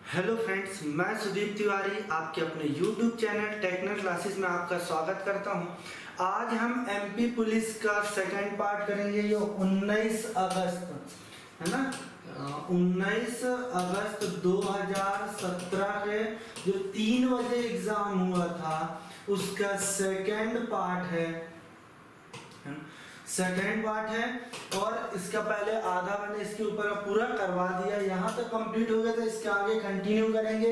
Hello friends, मैं सुदीप तिवारी आपके अपने यूट्यूब चैनल टेक्निकल क्लासेस में आपका स्वागत करता हूं। आज हम एमपी पुलिस का सेकंड पार्ट करेंगे। ये 19 अगस्त है ना, 19 अगस्त 2017 के जो 3 बजे एग्जाम हुआ था उसका सेकंड पार्ट है। और इसका पहले आधा मैंने इसके ऊपर पूरा करवा दिया, यहाँ तक कंप्लीट हो गया था। इसके आगे कंटिन्यू करेंगे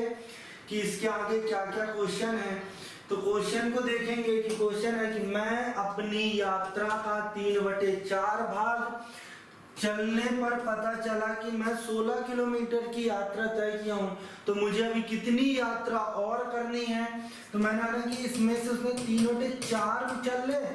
कि इसके आगे क्या क्या क्वेश्चन है। तो क्वेश्चन को देखेंगे कि क्वेश्चन है कि मैं अपनी यात्रा का 3/4 भाग चलने पर पता चला कि मैं 16 किलोमीटर की यात्रा तय किया हूँ, तो मुझे अभी कितनी यात्रा और करनी है। तो मैंने कहा कि इसमें से उसने 3/4 भी चल ले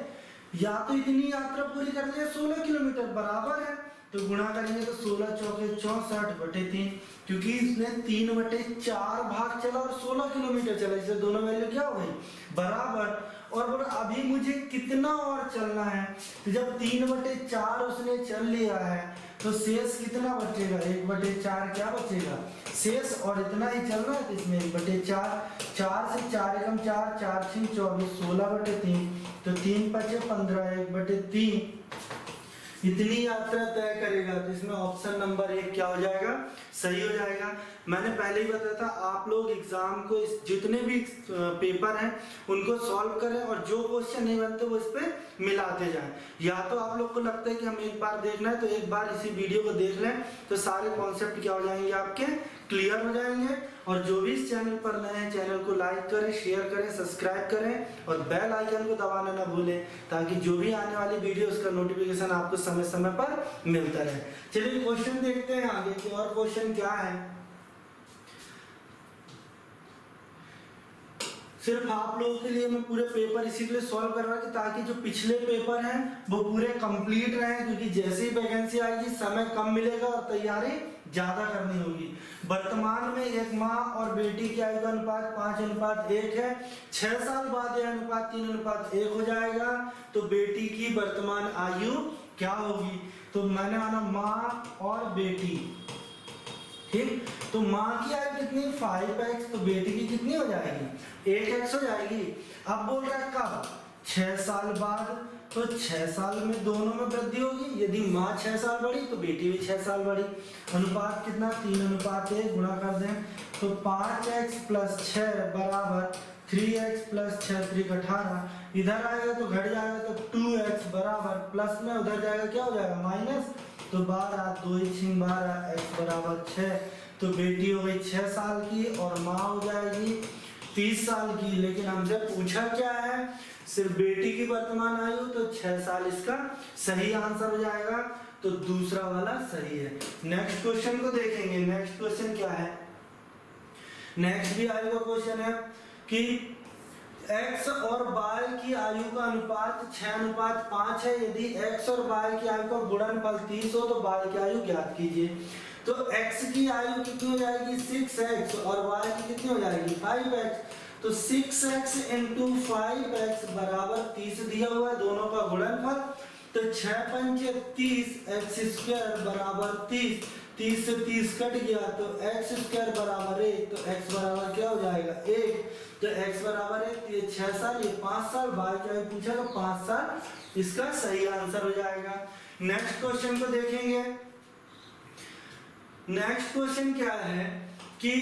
या तो इतनी यात्रा पूरी कर ले, 16 किलोमीटर बराबर है तो गुणा करेंगे तो 16 चौके 64/3, क्योंकि इसने 3/4 भाग चला और 16 किलोमीटर चला, इससे दोनों वैल्यू क्या हो गई बराबर। और बोला अभी मुझे कितना और चलना है, तो जब 3/4 उसने चल लिया है तो शेष कितना बचेगा, 1/4 क्या बचेगा शेष, और इतना ही चलना है तो इसमें 1/4, 4 से 4 एकम 4, 4 6 24, 16/3, तो 3 5 15, 1/3 इतनी यात्रा तय करेगा। तो इसमें ऑप्शन नंबर 1 क्या हो जाएगा, सही हो जाएगा। मैंने पहले ही बताया था आप लोग एग्जाम को जितने भी पेपर हैं उनको सॉल्व करें और जो क्वेश्चन नहीं बनते वो इस पे मिलाते जाएं। या तो आप लोग को लगता है कि हम एक बार देखना है तो एक बार इसी वीडियो को देख लें तो सारे कॉन्सेप्ट क्या हो जाएंगे आपके क्लियर हो जाएंगे। और जो भी इस चैनल पर नए हैं चैनल को लाइक करें, शेयर करें, सब्सक्राइब करें और बेल आइकन को दबाना ना भूलें, ताकि जो भी आने वाली वीडियो उसका नोटिफिकेशन आपको समय समय पर मिलता रहे। चलिए क्वेश्चन देखते हैं आगे कि और क्वेश्चन क्या है। सिर्फ आप लोगों के लिए मैं पूरे पेपर इसी के लिए सॉल्व कर रहा हूं ताकि जो पिछले पेपर हैं वो पूरे कंप्लीट रहें, क्योंकि जैसे ही वैकेंसी आएगी समय कम मिलेगा और तैयारी ज्यादा करनी होगी। वर्तमान में एक माँ और बेटी की आयु का अनुपात 5:1 है। 6 साल बाद यह अनुपात 3:1 हो जाएगा, तो बेटी की वर्तमान आयु क्या होगी। तो मैंने माना माँ और बेटी, ठीक। तो माँ की आयु कितनी 5x, तो बेटी की कितनी हो जाएगी 1x हो जाएगी। अब बोल रहा है कब, 6 साल बाद, तो 6 साल में दोनों में वृद्धि होगी। यदि माँ 6 साल बढ़ी तो बेटी भी 6 साल बढ़ी। अनुपात कितना 3:1, गुणा कर दें तो 5x + 6 बराबर 3x + 6 3 18। इधर आएगा तो घट जाएगा तो 2x बराबर प्लस में उधर जाएगा क्या हो जाएगा माइनस, तो 12 2 6 12 x बराबर 6। तो बेटी हो गई 6 साल की और माँ हो जाएगी 30 साल की। लेकिन हमसे पूछा क्या है, सिर्फ बेटी की वर्तमान आयु, तो 6 साल इसका सही आंसर हो जाएगा, तो दूसरा वाला सही है। नेक्स्ट क्वेश्चन को देखेंगे। नेक्स्ट क्वेश्चन क्या है, नेक्स्ट भी आयु का क्वेश्चन है कि x और y की आयु का अनुपात 6:5 है। यदि x और y की आयु का गुणनफल 30 हो तो y की आयु ज्ञात कीजिए। तो x की आयु कितनी हो जाएगी 6x और y की कितनी हो जाएगी 5x। तो 6x × 5x बराबर 30 दिया हुआ है, दोनों का गुणनफल। तो 6 × 30 x² बराबर 30, 30 से 30 कट गया तो x² बराबर 1, तो x बराबर क्या हो जाएगा 1। तो x बराबर 1, ये 6 साल ये 5 साल, y क्या पूछा तो 5 साल, इसका सही आंसर हो जाएगा। नेक्स्ट क्वेश्चन को देखेंगे। नेक्स्ट क्वेश्चन क्या है कि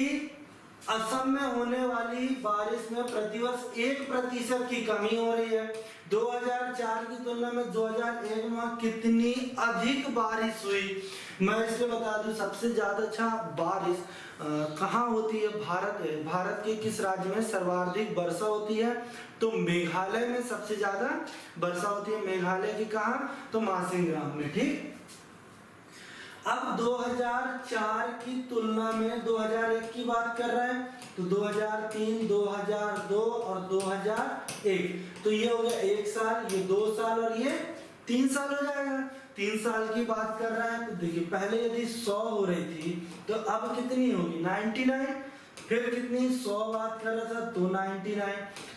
असम में होने वाली बारिश में प्रतिवर्ष 1% की कमी हो रही है। 2004 की तुलना में 2001 में कितनी अधिक बारिश हुई। मैं इसलिए बता दूं सबसे ज्यादा अच्छा बारिश कहाँ होती है, भारत के किस राज्य में सर्वाधिक वर्षा होती है, तो मेघालय में सबसे ज्यादा वर्षा होती है। मेघालय की कहाँ, तो मासिंगराम में, ठीक। अब 2004 की तुलना में 2001 की बात कर रहे हैं, तो 2003, 2002 और 2001, तो ये हो गया 1 साल, ये 2 साल और ये 3 साल हो जाएगा। 3 साल की बात कर रहे हैं तो देखिए पहले यदि 100 हो रही थी तो अब कितनी होगी 99, फिर कितनी 100 बात कर रहा था तो 99,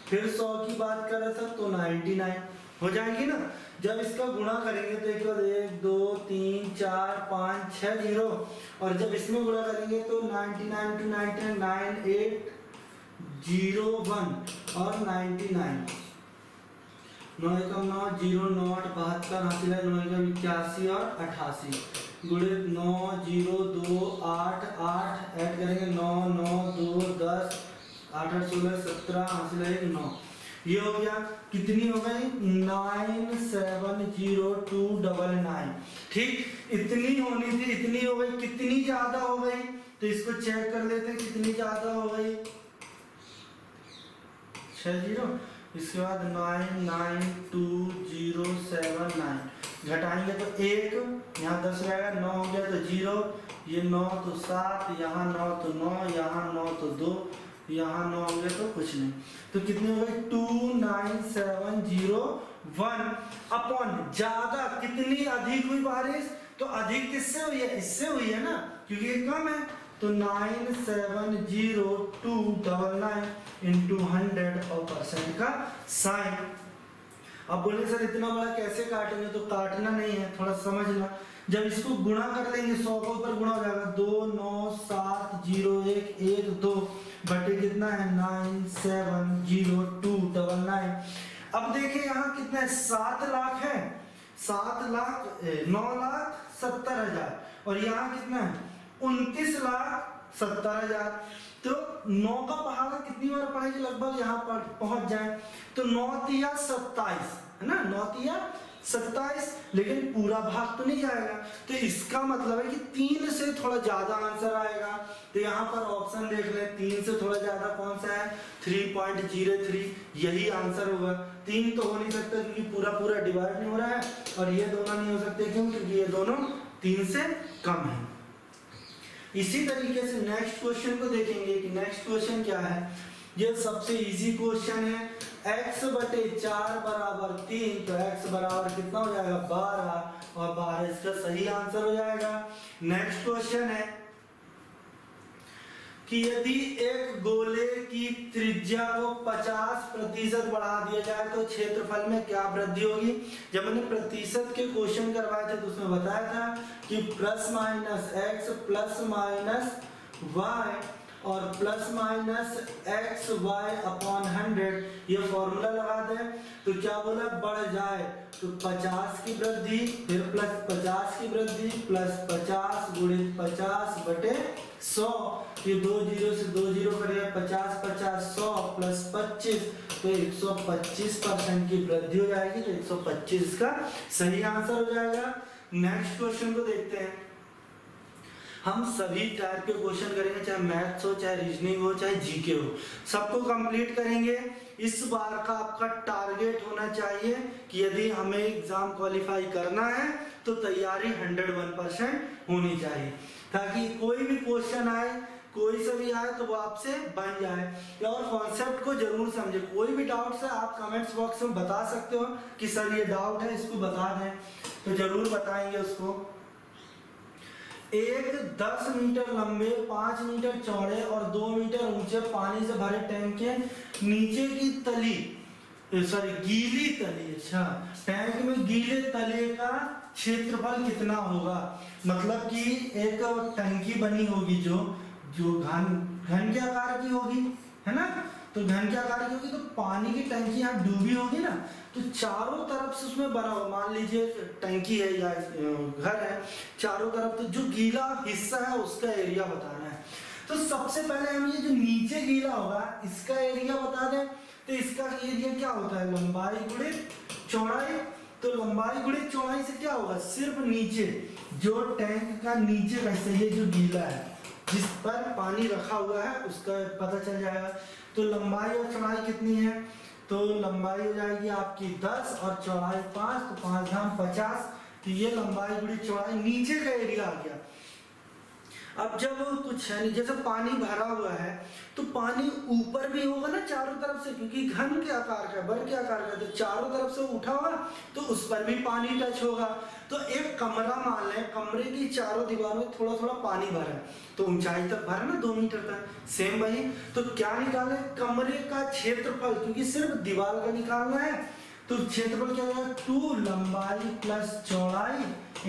फिर 100 की बात कर रहा था तो 99, हो जाएगी ना। जब इसका गुणा करेंगे तो एक बार 1 2 3 4 5 6 जीरो, और जब इसमें गुणा करेंगे तो 99 to 99 8 0 1 और 99, 9 एकम 9 0 9 8 72 हासिल है, 9 एकम 81 और 88 गुणे 9 0 2 8 8 ऐड करेंगे 9 9 2 10 8 8 16 17 हासिल है 9। ये हो गया, कितनी हो गई 970299। ठीक, इतनी होनी थी, इतनी हो गई, कितनी ज्यादा हो गई तो इसको चेक कर लेते हैं कितनी ज्यादा हो गई, 6 जीरो, इसके बाद 992079 घटाएंगे तो 1, यहाँ 10 रहेगा, 9 हो गया तो 0, ये 9 तो 7, यहाँ 9 तो 9, यहाँ 9 तो 2, यहाँ 9 हो गया तो कुछ नहीं, तो कितनी हो गई 29701 अपॉन, ज्यादा कितनी अधिक हुई बारिश, तो अधिक किससे हुई है, इससे हुई है ना, क्योंकि ये कम है, तो 970299 इंटू 100 और परसेंट का साइन। अब बोले सर इतना बड़ा कैसे काटेंगे, तो काटना नहीं है, थोड़ा समझना। जब इसको गुणा कर लेंगे 100 के ऊपर गुणा हो जाएगा 29701 1 2 बटे कितना है 970299। अब देखिए यहाँ कितना है 7 लाख है, 9,70,000 और यहाँ कितना है 29,70,000। तो 9 का पहाड़ा कितनी बार पढ़ेगी, लगभग यहाँ पर पहुंच जाए तो 9 तिया 27 है ना, 9 तिया 27, लेकिन पूरा भाग तो नहीं जाएगा, तो इसका मतलब है कि 3 से थोड़ा ज्यादा आंसर आएगा। तो यहाँ पर ऑप्शन देख ले, 3 से थोड़ा ज्यादा कौन सा है 3.03, यही आंसर होगा। 3 तो हो नहीं सकता क्योंकि पूरा पूरा डिवाइड नहीं हो रहा है, और ये दोनों नहीं हो सकते क्यों, क्योंकि ये दोनों 3 से कम है। इसी तरीके से नेक्स्ट क्वेश्चन को देखेंगे कि नेक्स्ट क्वेश्चन क्या है। ये सबसे इजी क्वेश्चन है, x बटे 4 बराबर 3, तो x बराबर कितना हो जाएगा 12, और 12 इसका सही आंसर हो जाएगा। नेक्स्ट क्वेश्चन है कि यदि एक गोले की त्रिज्या को 50% बढ़ा दिया जाए तो क्षेत्रफल में क्या वृद्धि होगी। जब मैंने प्रतिशत के क्वेश्चन करवाए थे तो उसमें बताया था कि plus minus x plus minus y और plus minus x y upon 100, ये फॉर्मूला लगा दें तो क्या बोला, बढ़ जाए तो 50 की वृद्धि, फिर प्लस 50 की वृद्धि प्लस 50 गुणित 50 बटे 100, ये 2 जीरो से 2 जीरो करेगा 50 50 100 प्लस 25, तो 125% की वृद्धि हो जाएगी, तो 125 का सही आंसर हो जाएगा। नेक्स्ट क्वेश्चन को देखते हैं। हम सभी टाइप के क्वेश्चन करेंगे, चाहे मैथ्स हो, चाहे रीजनिंग हो, चाहे जीके हो, सबको कंप्लीट करेंगे। इस बार का आपका टारगेट होना चाहिए कि यदि हमें एग्जाम क्वालिफाई करना है तो तैयारी 101% होनी चाहिए, ताकि कोई भी क्वेश्चन आए, कोई सा भी आए तो वो आपसे बन जाए। और कॉन्सेप्ट को जरूर समझे, कोई भी डाउट है आप कमेंट्स बॉक्स में बता सकते हो कि सर ये डाउट है, इसको बता दें, तो जरूर बताएंगे उसको। एक 10 मीटर लंबे, 5 मीटर चौड़े और 2 मीटर ऊंचे पानी से भरे टैंक के नीचे की तली, गीली तली, अच्छा टैंक में गीले तले का क्षेत्रफल कितना होगा। मतलब कि एक टंकी बनी होगी जो घन के आकार की होगी, है ना, तो घन के आकार की होगी, तो पानी की टंकी यहाँ डूबी होगी ना, तो चारों तरफ से उसमें बना हुआ, मान लीजिए टंकी है या घर है, चारों तरफ तो जो गीला हिस्सा है उसका एरिया बताना है। तो सबसे पहले हम ये जो नीचे गीला होगा इसका एरिया बता दें, तो इसका एरिया क्या होता है, लंबाई गुणित चौड़ाई। तो लंबाई गुणित चौड़ाई से क्या होगा, सिर्फ नीचे जो टैंक का नीचे का हिस्सा, ये जो गीला है जिस पर पानी रखा हुआ है उसका पता चल जाएगा। तो लंबाई और चौड़ाई कितनी है, तो लंबाई हो जाएगी आपकी 10 और चौड़ाई 5, तो 5 घाम 50, तो ये लंबाई गुणित चौड़ाई नीचे का एरिया आ गया। अब जब कुछ है नहीं, जैसे पानी भरा हुआ है तो पानी ऊपर भी होगा ना चारों तरफ से, क्योंकि घन के आकार का, बर के आकार का, तो चारों तरफ से उठा हुआ तो उस पर भी पानी टच होगा। तो एक कमरा मान लें, कमरे की चारों दीवारों में थोड़ा थोड़ा पानी भरा है, तो ऊंचाई तक भरा ना 2 मीटर तक, सेम वही। तो क्या निकाले, कमरे का क्षेत्रफल, क्योंकि सिर्फ दीवार का निकालना है, तो क्षेत्रफल क्या होगा 2 लंबाई प्लस चौड़ाई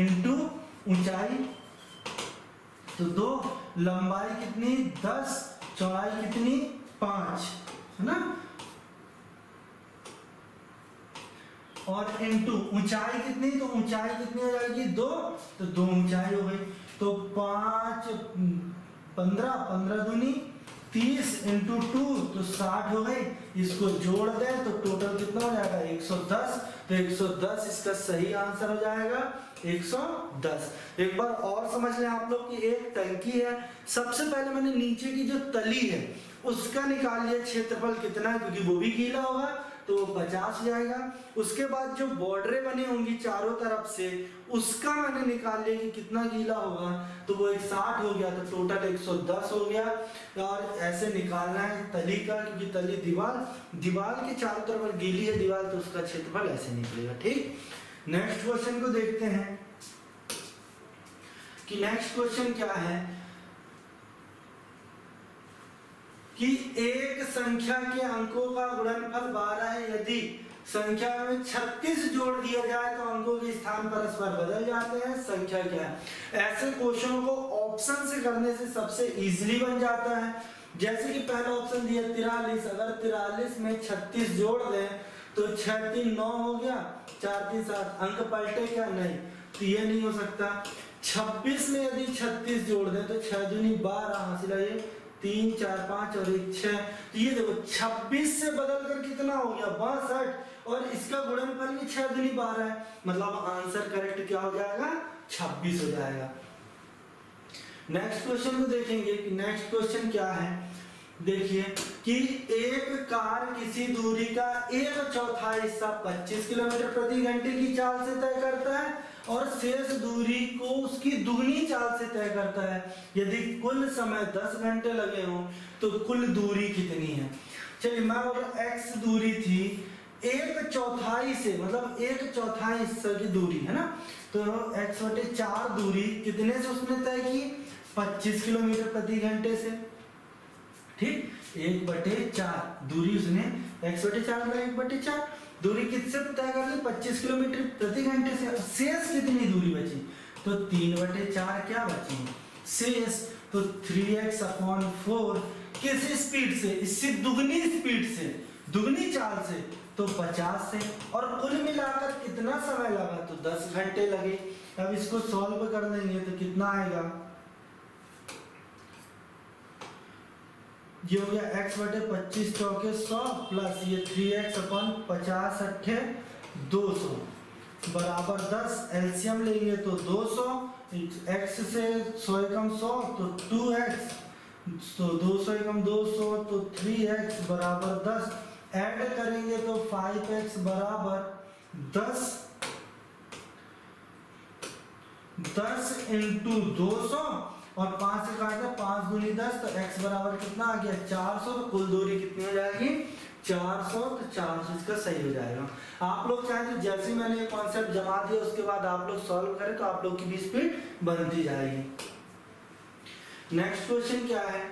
इंटू ऊंचाई। तो 2 लंबाई कितनी 10, चौड़ाई कितनी 5, है ना, और इंटू ऊंचाई कितनी, तो ऊंचाई कितनी हो जाएगी 2, तो 2 ऊंचाई हो गई। तो 5 15, 15 दूनी 30 इंटू 2 तो 60 हो गई। इसको जोड़ दें तो टोटल कितना हो जाएगा 110। तो 110 इसका सही आंसर हो जाएगा 110। एक बार और समझ लें आप लोग कि एक टंकी है, सबसे पहले मैंने नीचे की जो तली है उसका निकाल लिया क्षेत्रफल कितना है, क्योंकि वो भी गीला होगा तो 50 हो जाएगा। उसके बाद जो बॉर्डरें बनी होंगी चारों तरफ से उसका मैंने निकाल लिया कि कितना गीला होगा, तो वो 60 हो गया, तो टोटल 110 हो गया। और ऐसे निकालना है तली का, क्योंकि तली दीवार के चारों तरफ गीली है दीवार, तो उसका क्षेत्रफल ऐसे निकलेगा। ठीक, नेक्स्ट क्वेश्चन को देखते हैं कि नेक्स्ट क्वेश्चन क्या है कि एक संख्या के अंकों का गुणनफल 12 है, यदि संख्या में 36 जोड़ दिया जाए तो अंकों के स्थान परस्पर बदल जाते हैं, संख्या क्या है। ऐसे क्वेश्चनों को ऑप्शन से करने से सबसे इजीली बन जाता है। जैसे कि पहला ऑप्शन दिया 43, अगर 43 में 36 जोड़ दें तो 6 3 9 हो गया, 4 3 7, अंक पलटे क्या, नहीं, तो ये नहीं हो सकता। 26 में यदि 36 जोड़ दें तो 6 दूनी 12, हासिल है 3 4 5 और 1 6, तो ये देखो 26 से बदलकर कितना हो गया 62, और इसका गुणनफल भी 6 दूनी 12 है, मतलब आंसर करेक्ट क्या हो जाएगा 26 हो जाएगा। नेक्स्ट क्वेश्चन को देखेंगे कि नेक्स्ट क्वेश्चन क्या है। देखिए कि एक कार किसी दूरी का 1/4 हिस्सा 25 किलोमीटर प्रति घंटे की चाल से तय करता है और शेष दूरी को उसकी दुगनी चाल से तय करता है। यदि कुल समय 10 घंटे लगे हों तो कुल दूरी कितनी है। चलिए मैं बोला x दूरी थी 1/4 से, मतलब 1/4 हिस्सा की दूरी है ना, तो x/4 दूरी कितने से उसने तय की 25 किलोमीटर प्रति घंटे से। ठीक, 1/4 दूरी उसने x/4 1/4 दूरी किससे तय कर ली 25 किलोमीटर प्रति घंटे से। शेष कितनी दूरी बची, तो 3/4 क्या बची शेष, तो 3x/4 किस स्पीड से, इससे दुगनी स्पीड से, दुगनी चाल से, तो 50 से। और कुल मिलाकर कितना समय लगा, तो 10 घंटे लगे। अब इसको सॉल्व कर देंगे तो कितना आएगा, ये हो गया x/25 चौके 100 प्लस ये 3x/50 अट्ठे 200 बराबर 10। एलसीएम लेंगे तो 200, x से 100 एकम 100 तो 2x, तो 200 एकम 200 तो 3x बराबर 10। ऐड करेंगे तो 5x बराबर 10 इंटू 200 और 5 से काटा 5 दूनी 10, तो x बराबर कितना आ गया 400। तो कुल दूरी कितनी हो जाएगी 400, तो 400 इसका सही हो जाएगा। आप लोग चाहें तो जैसे मैंने ये कॉन्सेप्ट जमा दिया उसके बाद आप लोग सॉल्व करें तो आप लोग की भी स्पीड बनती जाएगी। नेक्स्ट क्वेश्चन क्या है,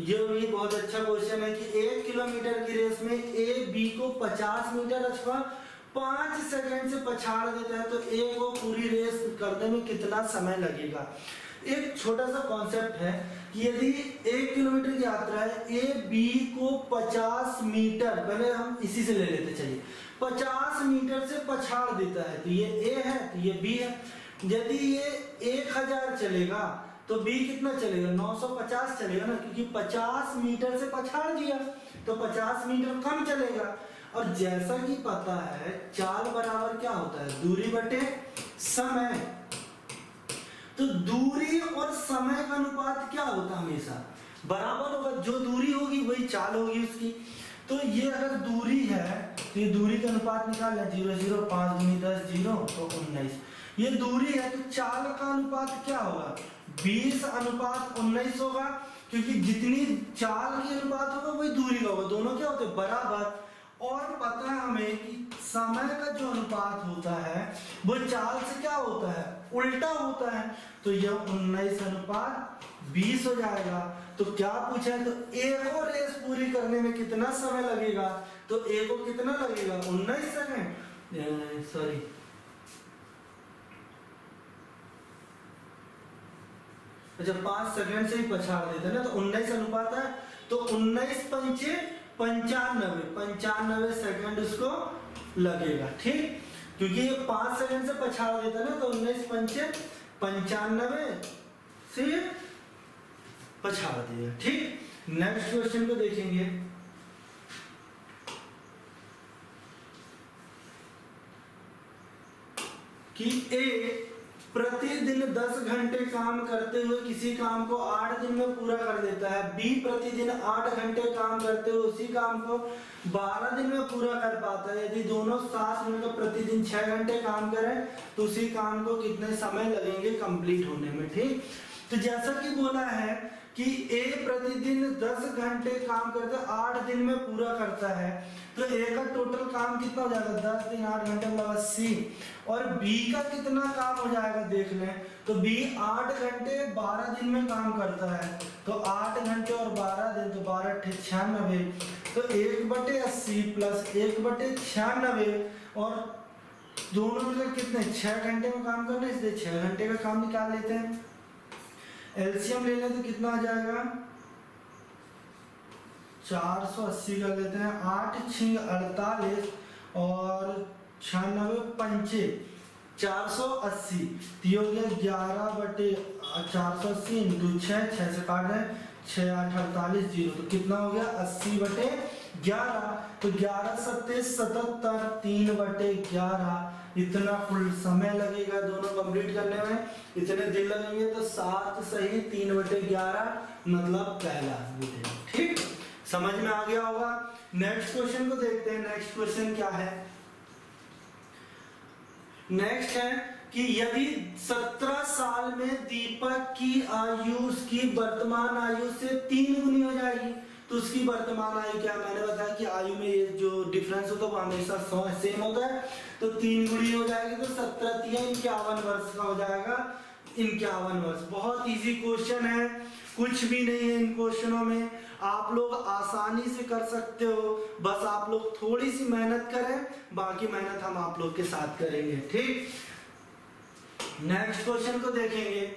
ये भी बहुत अच्छा क्वेश्चन है कि 1 किलोमीटर की रेस में ए बी को 50 मीटर अथवा 5 सेकंड से पछाड़ देता है, तो ए को पूरी रेस करने में कितना समय लगेगा। एक छोटा सा कॉन्सेप्ट है कि यदि 1 किलोमीटर की यात्रा है, ए बी को 50 मीटर, पहले हम इसी से ले लेते चलिए, 50 मीटर से पछाड़ देता है, तो ये ए है तो ये बी है। यदि ये 1000 चलेगा तो बी कितना चलेगा 950 चलेगा ना, क्योंकि 50 मीटर से पछाड़ दिया तो 50 मीटर कम चलेगा। और जैसा कि पता है चाल बराबर क्या होता है दूरी बटे समय, तो दूरी और समय का अनुपात क्या होता है हमेशा बराबर होगा, जो दूरी होगी वही चाल होगी उसकी। तो ये अगर दूरी है तो ये दूरी का अनुपात निकालना 0 0 5 दूनी 10 0 तो 19, ये दूरी है तो चाल का अनुपात क्या होगा 20:19 होगा, क्योंकि जितनी चाल की अनुपात होगा वही दूरी का होगा, दोनों क्या होते हैं बराबर। और पता है हमें कि समय का जो अनुपात होता है वो चाल से क्या होता है उल्टा होता है, तो यह 19:20 हो जाएगा। तो क्या पूछा है, तो एक और रेस पूरी करने में कितना समय लगेगा, तो ए को कितना लगेगा 19 सेकंड, सॉरी अच्छा 5 सेकंड से ही पछाड़ देते हैं ना, तो 19 अनुपात है, तो 19 पंचे 95 सेकंड उसको लगेगा। ठीक, क्योंकि ये 5 सेकंड से पछाड़ देता है ना, तो 19 पंचे 95 से पछाड़ दिया। ठीक, नेक्स्ट क्वेश्चन को देखेंगे कि ए प्रतिदिन 10 घंटे काम करते हुए किसी काम को 8 दिन में पूरा कर देता है, बी प्रतिदिन 8 घंटे काम करते हुए उसी काम को 12 दिन में पूरा कर पाता है। यदि दोनों साथ मिलकर प्रतिदिन 6 घंटे काम करें तो उसी काम को कितने समय लगेंगे कंप्लीट होने में। ठीक, तो जैसा कि बोला है कि ए प्रतिदिन 10 घंटे काम करते 8 दिन में पूरा करता है, तो ए का टोटल काम कितना हो जाएगा 10 दिन 8 घंटे मतलब 80, और बी का कितना काम हो जाएगा देख लें, तो बी 8 घंटे 12 दिन में काम करता है, तो 8 घंटे और 12 दिन तो 12 96, तो 1/80 प्लस 1/96 और दोनों मिलकर कितने 6 घंटे में काम करना है, इसलिए 6 घंटे का काम निकाल लेते हैं। एलसीएम ले लें तो कितना आ जाएगा 480 कर लेते हैं, 8 6 48 और 96 पंचे 480, तो हो गया 11/480 इंटू 6 से काट रहे 6 8 48 0, तो कितना हो गया 80/11, तो 11 7 77 3/11, इतना कुल समय लगेगा दोनों कंप्लीट करने में, इतने दिन लगेंगे, तो 7 सही 3/11 मतलब पहला वीडियो। ठीक, समझ में आ गया होगा। नेक्स्ट क्वेश्चन को देखते हैं। नेक्स्ट क्वेश्चन क्या है, नेक्स्ट है कि यदि 17 साल में दीपक की आयु उसकी वर्तमान आयु से 3 गुनी हो जाएगी, तो उसकी वर्तमान आयु क्या, मैंने बताया कि आयु में ये जो डिफरेंस होता है वो हमेशा सेम होता है, तो 3 गुनी हो जाएगी, तो 17 × 51 वर्ष का हो जाएगा 51 वर्ष। बहुत इजी क्वेश्चन है, कुछ भी नहीं है इन क्वेश्चनों में, आप लोग आसानी से कर सकते हो, बस आप लोग थोड़ी सी मेहनत करें, बाकी मेहनत हम आप लोग के साथ करेंगे। ठीक, नेक्स्ट क्वेश्चन को देखेंगे।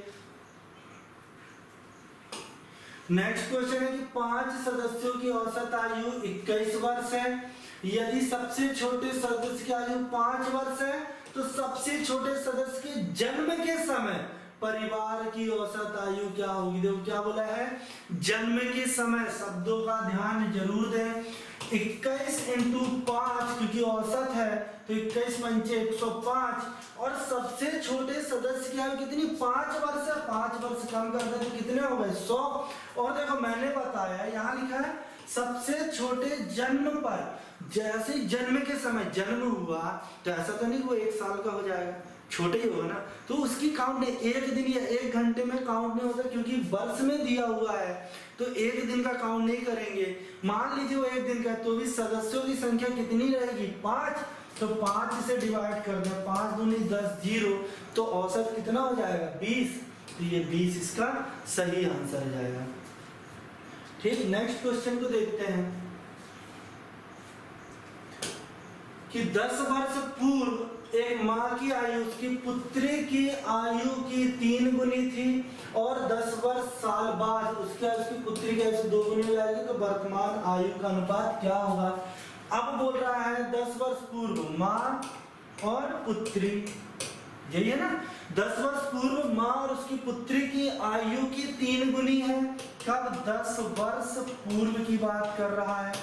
नेक्स्ट क्वेश्चन है कि 5 सदस्यों की औसत आयु 21 वर्ष है, यदि सबसे छोटे सदस्य की आयु 5 वर्ष है, तो सबसे छोटे सदस्य के जन्म के समय परिवार की औसत आयु क्या होगी। देखो क्या बोला है, जन्म के समय, शब्दों का ध्यान जरूर दें, 21 × 5 क्योंकि औसत है, तो 21 पंचे 105, और सबसे छोटे सदस्य की आयु कितनी 5 वर्ष है, 5 वर्ष कम कर दे तो कितने हो गए 100। और देखो मैंने बताया यहाँ लिखा है सबसे छोटे जन्म पर, जैसे जन्म के समय जन्म हुआ तो ऐसा तो नहीं वो 1 साल का हो जाएगा, छोटे ही होगा ना, तो उसकी काउंट नहीं, 1 दिन या 1 घंटे में काउंट नहीं होता, क्योंकि वर्ष में दिया हुआ है, तो 1 दिन का काउंट नहीं करेंगे। मान लीजिए वो 1 दिन का, तो भी सदस्यों की संख्या कितनी रहेगी 5, तो 5 से डिवाइड कर दें, 5 दूनी 10 0, तो औसत कितना हो जाएगा 20, तो ये 20 इसका सही आंसर हो जाएगा। ठीक, नेक्स्ट क्वेश्चन को देखते हैं कि 10 वर्ष पूर्व एक माँ की आयु उसकी पुत्री की आयु की 3 गुनी थी, और 10 वर्ष साल बाद उसकी पुत्री की आयु से 2 गुनी हो जाएगी, तो वर्तमान आयु का अनुपात क्या होगा। अब बोल रहा है 10 वर्ष पूर्व माँ और पुत्री, यही है ना, 10 वर्ष पूर्व माँ और उसकी पुत्री की आयु की 3 गुनी है, कब 10 वर्ष पूर्व की बात कर रहा है,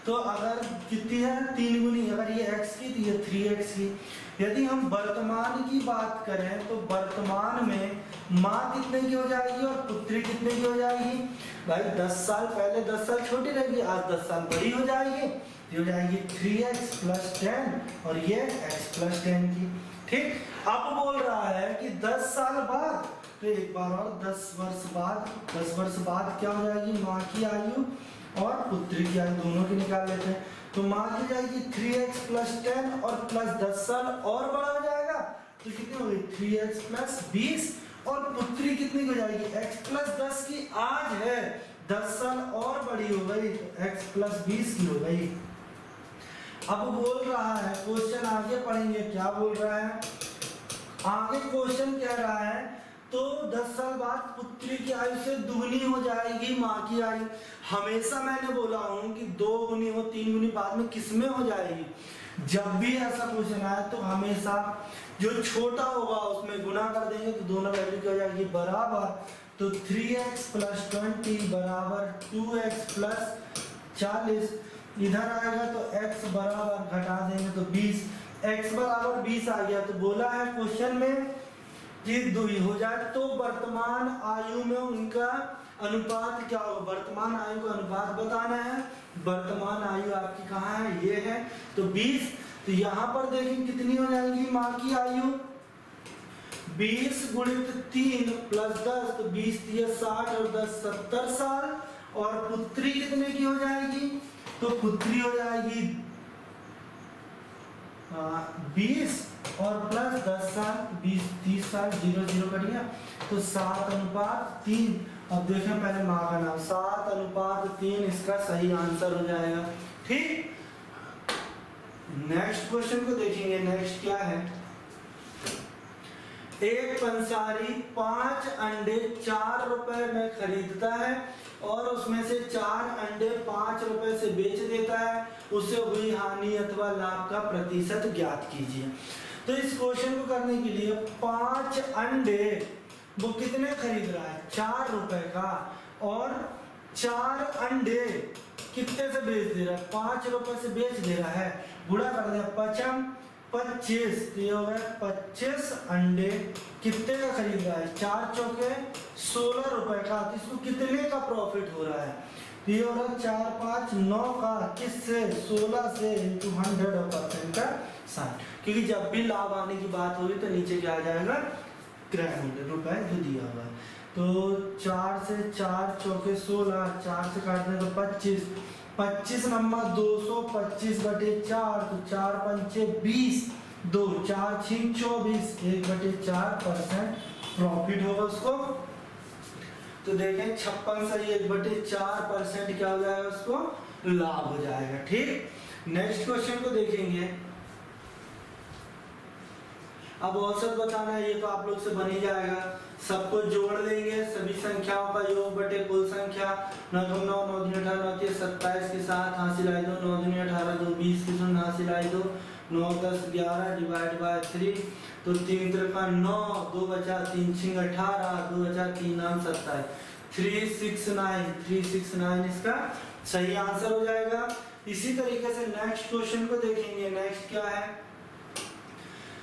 तो अगर कितनी है 3 गुनी, अगर ये x की तो ये 3x की। यदि हम वर्तमान की बात करें तो वर्तमान में माँ कितने की हो जाएगी और पुत्री कितने की हो जाएगी, भाई 10 साल पहले 10 साल छोटी रहेगी, आज 10 साल बड़ी हो जाएगी, हो जाएगी 3x + 10 और ये x + 10 की। ठीक, अब बोल रहा है कि 10 साल बाद, तो एक बार और 10 वर्ष बाद क्या हो जाएगी माँ की आयु और पुत्री की आयु दोनों की निकाल लेते हैं, तो मान ली जाएगी 3x + 10 और प्लस 10 साल और बड़ा हो जाएगा, तो कितनी हो गई 3x + 20, और पुत्री कितनी हो जाएगी x + 10 की, आज है 10 साल और बड़ी हो गई, तो x + 20 की हो गई। अब बोल रहा है क्वेश्चन, आगे पढ़ेंगे क्या बोल रहा है। आगे क्वेश्चन कह रहा है तो 10 साल बाद पुत्री की आयु से दुगनी हो जाएगी माँ की आयु। हमेशा मैंने बोला हूँ कि 2 गुनी हो 3 गुनी बाद में किसमें हो जाएगी। जब भी ऐसा क्वेश्चन आया तो हमेशा जो छोटा होगा उसमें गुना कर देंगे तो दोनों वैल्यू क्या हो जाएगी बराबर। तो 3x + 20 बराबर 2x + 40। इधर आएगा तो x बराबर घटा देंगे तो 20, x बराबर 20 आ गया। तो बोला है क्वेश्चन में कि दुई हो जाए तो वर्तमान आयु में उनका अनुपात क्या होगा। वर्तमान आयु का अनुपात बताना है। वर्तमान आयु आपकी कहाँ है, ये है तो 20। तो यहाँ पर देखें कितनी हो जाएगी माँ की आयु, 20 × 3 + 10 तो 20 × 60 और 10 70 साल। और पुत्री कितने की हो जाएगी, तो पुत्री हो जाएगी 20 और प्लस 10 साल, 20 30 साल, 0 0 कट गया तो 7:3। अब देखें पहले माँ का नाम, 7:3 इसका सही आंसर हो जाएगा। ठीक, नेक्स्ट क्वेश्चन को देखेंगे। नेक्स्ट क्या है, एक पंसारी 5 अंडे 4 रुपए में खरीदता है और उसमें से 4 अंडे 5 रुपए से बेच देता है, उसे हुई हानि अथवा लाभ का प्रतिशत ज्ञात कीजिए। तो इस क्वेश्चन को करने के लिए 5 अंडे वो कितने खरीद रहा है, 4 रुपए का, और 4 अंडे कितने से बेच दे रहा है, 5 रुपए से बेच दे रहा है। गुणा कर दिया 5 25, ये हो गया 25 अंडे कितने का खरीद रहा है, 4 चौके 16 रुपए का। तो इसको कितने का प्रॉफिट हो रहा है, ये हो रहा 4 5 9 का, किससे 16 से × 100% का 60। क्योंकि जब भी लाभ आने की बात होगी तो नीचे क्या आ जाएगा, क्रय मूल्य रुपए जो दिया हुआ है। तो 4 से 4 चौके 16, 4 से काटने तो 25, 25 नंबर 225/4 तो 4 पंचे 20, 2 4 6 24, 1/4% प्रॉफिट होगा उसको। तो देखें 56 से 1/4% क्या हो जाएगा, उसको लाभ हो जाएगा। ठीक, नेक्स्ट क्वेश्चन को देखेंगे। अब औसत बताना है, ये तो आप लोग से बन ही जाएगा। सबको जोड़ लेंगे, सभी संख्याओं का योग बटे कुल संख्या। 9 × 9 9 × 18 9 × 27 के साथ हासिल आई 2, 9 × 18 2 20 के साथ हासिल आई 2, 9 10 11 डिवाइड बाय 3 तो 3 × 9 2 बचा 3 6 18 2 बचा 3 9 27 369 इसका सही आंसर हो जाएगा। इसी तरीके से नेक्स्ट क्वेश्चन को देखेंगे। नेक्स्ट क्या है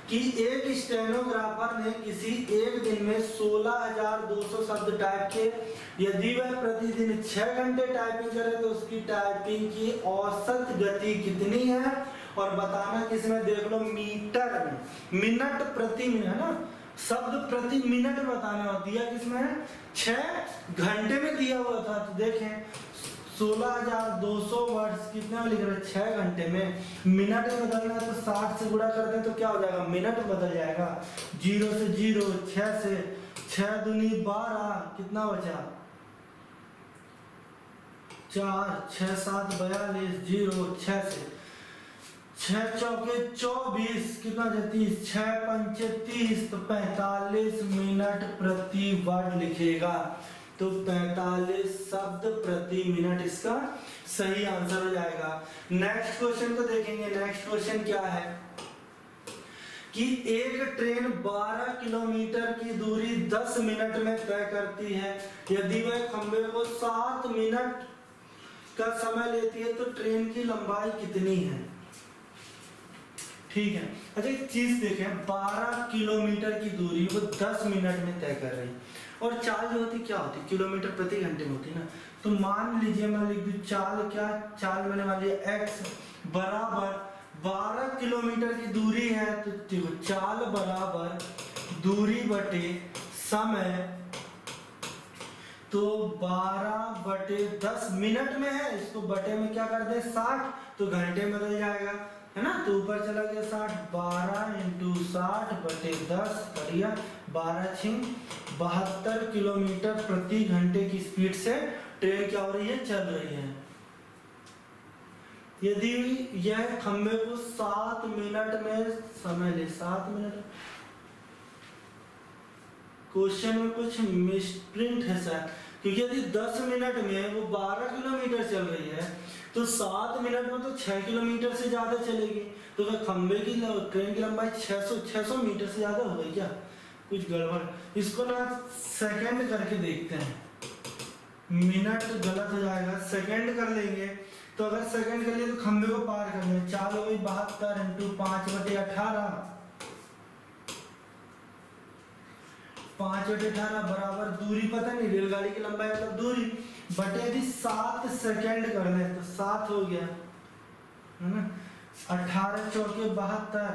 कि एक स्टेनोग्राफर ने किसी एक दिन में 16,200 शब्द टाइप किए। यदि वह प्रतिदिन 6 घंटे टाइपिंग करे तो उसकी टाइपिंग की औसत गति कितनी है, और बताना किसमें, देख लो मीटर में, मिनट प्रति मिनट है ना, शब्द प्रति मिनट में बताना हो। दिया किसमें है, 6 घंटे में दिया हुआ था। तो देखें 16,200 वर्ड्स कितने में लिख रहे हैं, 6 घंटे में। मिनट में बदलना है तो 60 से गुणा कर दें तो क्या हो जाएगा, मिनट बदल जाएगा। 0 से 0, 6 से 6 दूनी 12, कितना बचा 4, 6 7 42, 0 6 से 6 चौके 24, कितना 30, 6 पंचे 30 तो 45 मिनट प्रति वर्ड लिखेगा। तो 45 शब्द प्रति मिनट इसका सही आंसर हो जाएगा। नेक्स्ट क्वेश्चन को देखेंगे। नेक्स्ट क्वेश्चन क्या है कि एक ट्रेन 12 किलोमीटर की दूरी 10 मिनट में तय करती है। यदि वह खंबे को 7 मिनट का समय लेती है तो ट्रेन की लंबाई कितनी है। ठीक है, अच्छा एक चीज देखें, 12 किलोमीटर की दूरी वो 10 मिनट में तय कर रही, और चाल जो होती क्या होती, किलोमीटर प्रति घंटे में होती ना। तो मान लीजिए मैं लिख दूं चाल, क्या चाल मैंने मान लिया x बराबर 12 किलोमीटर की दूरी है, तो देखो चाल बराबर दूरी बटे समय, तो 12/10 मिनट में है, इसको बटे में क्या कर दे 60, तो घंटे में बदल जाएगा, है ना। तो ऊपर चला गया 60, 12 × 60/10 करिए 12 × 72 किलोमीटर प्रति घंटे की स्पीड से ट्रेन क्या हो रही है, चल रही है। यदि यह खंबे को 7 मिनट में समय ले, 7 मिनट, क्वेश्चन में कुछ मिसप्रिंट है शायद, क्योंकि यदि 10 मिनट में वो 12 किलोमीटर चल रही है तो 7 मिनट में तो 6 किलोमीटर से ज्यादा चलेगी, तो वह खंबे की ट्रेन की लंबाई 600 मीटर से ज्यादा हो गई क्या? कुछ गड़बड़। इसको ना सेकंड करके देखते हैं, मिनट गलत हो जाएगा, सेकंड कर लेंगे। तो अगर सेकंड कर लिए तो खंबे को पार कर लेंगे, 4 हो गई 72 इंटू 5/18, 5/18 बराबर दूरी पता नहीं, रेलगाड़ी की लंबाई मतलब दूरी बटे यदि 7 सेकंड कर ले तो 7 हो गया है ना। 18 चौके 72,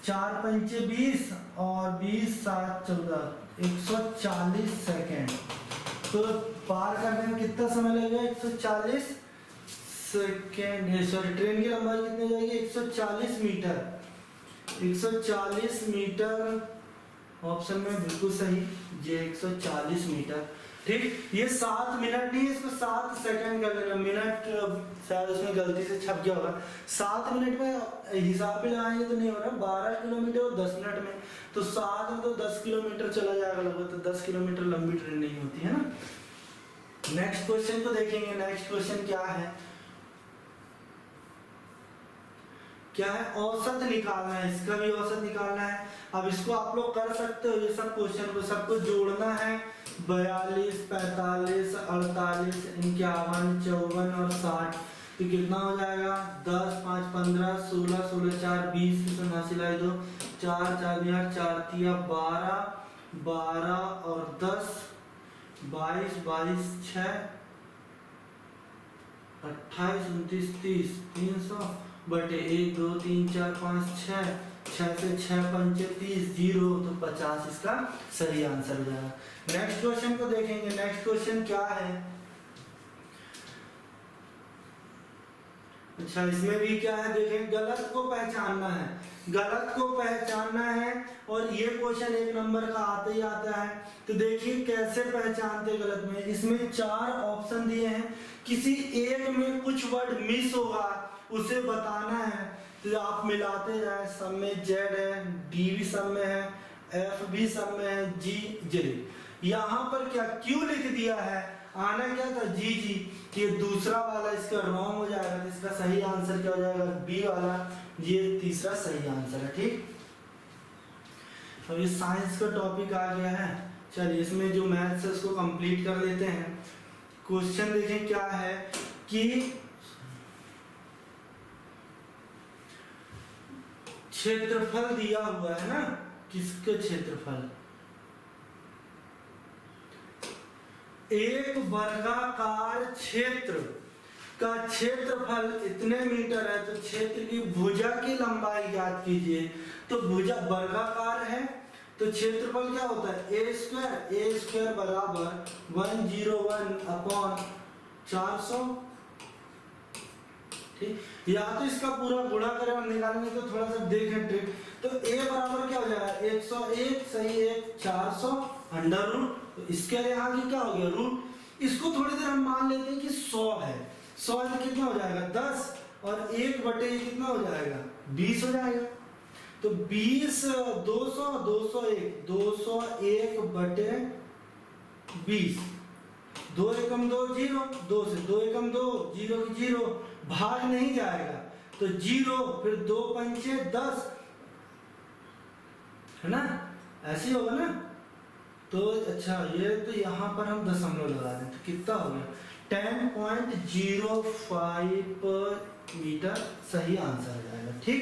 4 पंचे 20 और 20 7 14, 140 सेकंड। तो पार करने में कितना समय लगेगा? 140 सेकंड। सॉरी, ट्रेन की लंबाई कितनी जाएगी? 140 मीटर। 140 मीटर ऑप्शन में बिल्कुल सही, ये 140 मीटर। ठीक, ये 7 मिनट नहीं है, इसको 7 सेकंड कर लेना, मिनट शायद उसमें गलती से छप गया होगा। 7 मिनट में हिसाब भी लगाएंगे तो नहीं हो रहा, 12 किलोमीटर और 10 मिनट में, तो 7 में तो 10 किलोमीटर चला जाएगा लगभग, तो 10 किलोमीटर लंबी ट्रेन नहीं होती है ना। नेक्स्ट क्वेश्चन को देखेंगे। नेक्स्ट क्वेश्चन क्या है? क्या है? औसत निकालना है, इसका भी औसत निकालना है। अब इसको आप लोग कर सकते हो, ये सब क्वेश्चन को सबको जोड़ना है। 42, 45, 48, 51, 54 और 60, तो कितना हो जाएगा? 10, 5, 15, 16, 16, 4, 20, 79 लाई 2, 4, 4, 4, 12, 12 और 10, 22, 22, 6, 28, 29, 30, 300 बटे 1, 2, 3, 4, 5, 6, 6 से 6 पंचे 30, 0, तो 50 इसका सही आंसर हो जाएगा। नेक्स्ट क्वेश्चन को देखेंगे। नेक्स्ट क्वेश्चन क्या है? अच्छा, इसमें भी क्या है देखें, गलत को पहचानना है, गलत को पहचानना है। और ये क्वेश्चन 1 नंबर का आता ही आता है। तो देखिए कैसे पहचानते गलत में। इसमें 4 ऑप्शन दिए हैं, किसी एक में कुछ वर्ड मिस होगा उसे बताना है, तो आप मिलाते जाए। सब में जेड है, डी भी सब में है, एफ भी सब में है, जी जे। यहाँ पर क्या क्यों लिख दिया है? आना क्या था? जी जी। ये दूसरा वाला इसका रॉन्ग हो जाएगा, तो इसका सही आंसर क्या हो जाएगा? बी वाला, ये तीसरा सही आंसर है। ठीक, अब ये साइंस का टॉपिक आ गया है। चलिए इसमें जो मैथ्स है उसको कंप्लीट कर लेते हैं। क्वेश्चन देखें क्या है कि क्षेत्रफल दिया हुआ है ना, किसके क्षेत्रफल? एक वर्गाकार क्षेत्र का क्षेत्रफल इतने मीटर है, तो क्षेत्र की भुजा की लंबाई ज्ञात कीजिए। तो भुजा वर्गाकार है तो क्षेत्रफल क्या होता है? ए स्क्वायर बराबर 101 अपॉन 400। ठीक, या तो इसका पूरा गुणा करें और निकालेंगे, तो थोड़ा सा देखें ट्रिक। तो a बराबर क्या हो जाएगा? 101 सही 1, 400 अंडर रूट, तो इसके यहाँ की क्या हो गया? रूट। इसको थोड़ी देर हम मान लेते हैं कि 100 है। 100 में कितना हो जाएगा? 10, और 1 बटे कितना हो जाएगा? 20 हो जाएगा। तो 20, 200, 201, 201 बटे 20, 2 एकम 2 0, 2 से 2 एकम 2, 0 की 0, भाग नहीं जाएगा तो 0, फिर 2 पंचे 10, है ना, ऐसे होगा ना। तो अच्छा, ये तो यहाँ पर हम दशमलव लगा दें, तो कितना हो गया? 10.05 मीटर सही आंसर हो जाएगा। ठीक,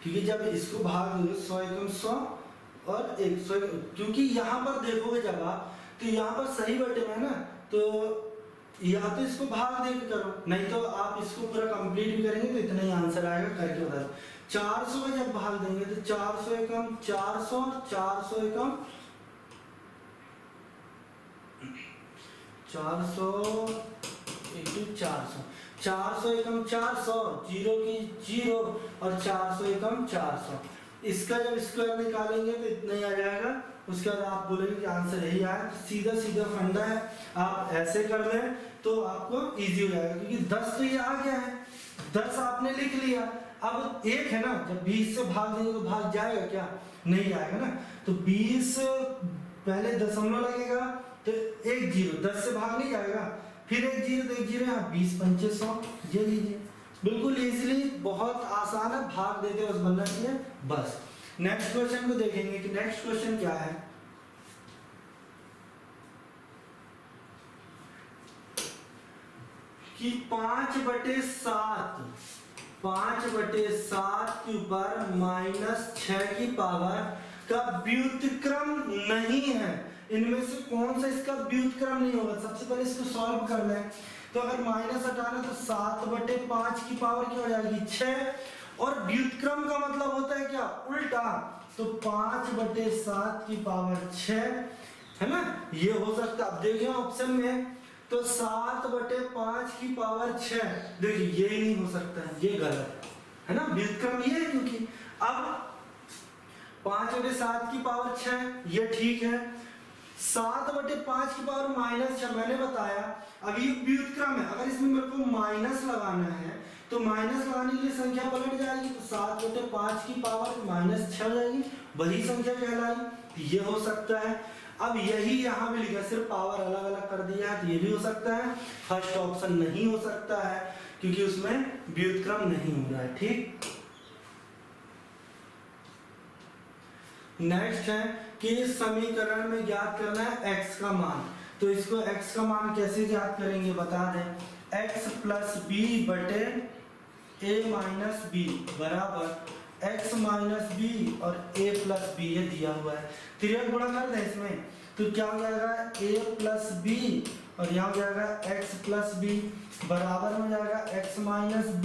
क्योंकि जब इसको भाग दोगे 100 एकम 100 और 100, क्योंकि यहाँ पर देखोगे जब आप, तो यहाँ पर सही बटे में ना, तो या तो इसको भाग दे के करो, नहीं तो आप इसको पूरा कंप्लीट भी करेंगे तो इतना ही आंसर आएगा। करके बता दो। 400 में जब भाग देंगे तो 400 एकम 400, 400 एकम 400 into 400, 400 एकम 400, 0 की 0 और 400 एकम 400। इसका जब स्क्वायर निकालेंगे तो इतना ही आ जाएगा उसके बाद आप बोलेंगे कि आंसर यही आया। तो सीधा सीधा फंडा है, आप ऐसे कर लें तो आपको इजी हो जाएगा, क्योंकि 10 तो ये आ गया है, 10 आपने लिख लिया। अब 1 है ना, जब 20 से भाग देंगे तो भाग जाएगा क्या? नहीं जाएगा ना। तो 20 पहले दशमलव लगेगा तो 1 0, 10 से भाग नहीं जाएगा, फिर 1 0 तो 1 0, यहाँ 20 पंचे 100, ये लीजिए। बिल्कुल इजीली, बहुत आसान है, भाग देते बस बनना चाहिए बस। नेक्स्ट क्वेश्चन को देखेंगे कि नेक्स्ट क्वेश्चन क्या है। कि 5/7 के ऊपर -6 की पावर का व्युत्क्रम नहीं है। इनमें से कौन सा इसका व्युत्क्रम नहीं होगा? सबसे पहले इसको सॉल्व करना है। तो अगर माइनस हटाना तो 7/5 की पावर क्या हो जाएगी? 6। और व्युत्क्रम का मतलब होता है क्या? उल्टा। तो 5/7 की पावर 6 है ना, ये हो सकता है। अब देखिए ऑप्शन में तो 7/5 की पावर 6, देखिए ये नहीं हो सकता है, ये गलत है ना, व्युत्क्रम ये है। क्योंकि अब 5/7 की पावर 6 ये ठीक है, 7/5 की पावर -6 मैंने बताया। अब ये व्युत्क्रम है, अगर इसमें मेरे को माइनस लगाना है तो माइनस लगाने के लिए संख्या पलट जाएगी, तो 7/5 की पावर -6 हो जाएगी, वही संख्या कहलाई, ये हो सकता है। अब यही यहाँ भी लिखा, सिर्फ पावर अलग अलग कर दिया है, तो ये भी हो सकता है। फर्स्ट ऑप्शन नहीं हो सकता है क्योंकि उसमें व्युत्क्रम नहीं हो रहा है। ठीक, नेक्स्ट है कि इस समीकरण में ज्ञात करना है x का मान। तो इसको x का मान कैसे ज्ञात करेंगे बता दें। x + b बटे a - b बराबर x - b और a + b, ये दिया हुआ है। तिर्यक गुणा कर दें इसमें, तो क्या हो जाएगा? a + b और यहाँ हो जाएगा x + b बराबर में जाएगा x - b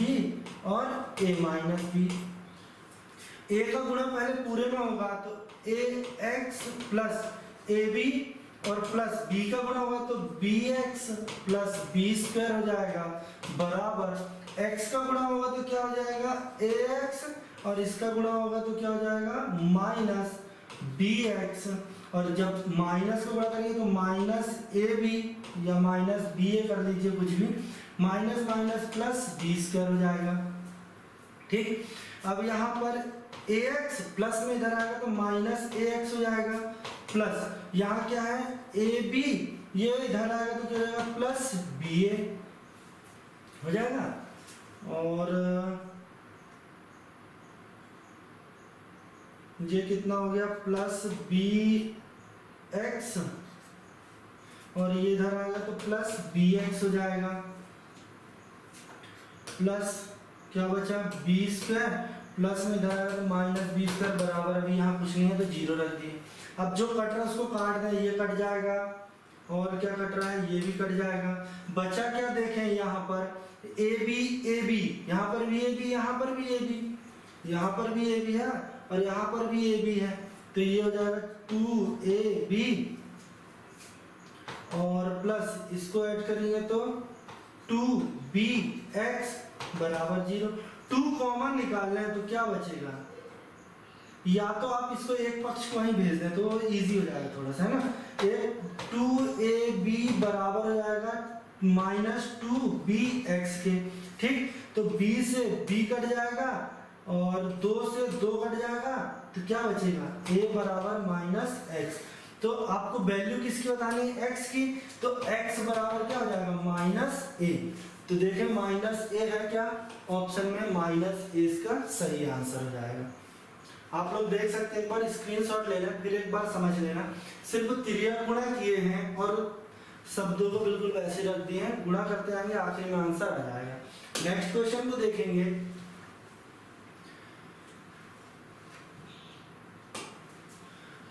और a - b। a का गुणा पहले पूरे में होगा तो ax + ab और प्लस b का गुणा होगा तो bx + b² हो जाएगा बराबर x का गुणा होगा तो क्या हो जाएगा? ax और इसका गुणा होगा तो क्या हो जाएगा? -bx। और जब माइनस को गुणा करेंगे तो -ab या -ba कर लीजिए, कुछ भी, माइनस प्लस b² हो जाएगा। ठीक, अब यहाँ पर ax प्लस में इधर आएगा तो -ax हो जाएगा, प्लस यहाँ क्या है? ab, ये इधर आएगा तो क्या हो जाएगा? +ba हो जाएगा। और ये कितना हो गया? +bx और ये इधर आएगा तो +bx हो जाएगा, प्लस क्या बचा? b² प्लस में इधर आएगा तो -b² बराबर, अभी यहाँ कुछ नहीं है तो 0 रख दिए। अब जो कट रहा है उसको काट दें, ये कट जाएगा और क्या कट रहा है? ये भी कट जाएगा। बचा क्या देखें यहाँ पर? ab, यहाँ पर भी ab, यहाँ पर भी ab, यहाँ पर भी ab है और यहाँ पर भी ab है, तो ये हो जाएगा 2ab और प्लस इसको ऐड करेंगे तो 2bx बराबर 0। 2 कॉमन निकालना है तो क्या बचेगा? या तो आप इसको एक पक्ष को ही भेज दें तो इजी हो जाएगा थोड़ा सा, है ना। 2ab बराबर हो जाएगा -2bx के। ठीक, तो b से b कट जाएगा और 2 से 2 कट जाएगा तो क्या बचेगा? a बराबर -x। तो आपको वैल्यू किसकी बतानी है? x की, तो x बराबर क्या हो जाएगा? -a। तो देखें -a है क्या? ऑप्शन में -a इसका सही आंसर हो जाएगा। आप लोग देख सकते हैं, एक बार स्क्रीनशॉट ले लें, फिर एक बार समझ लेना। सिर्फ तिर्यक गुणा किए हैं और शब्दों को बिल्कुल वैसे रख दिए हैं, गुणा करते आएंगे, आखिर में आंसर आ जाएगा। नेक्स्ट क्वेश्चन को देखेंगे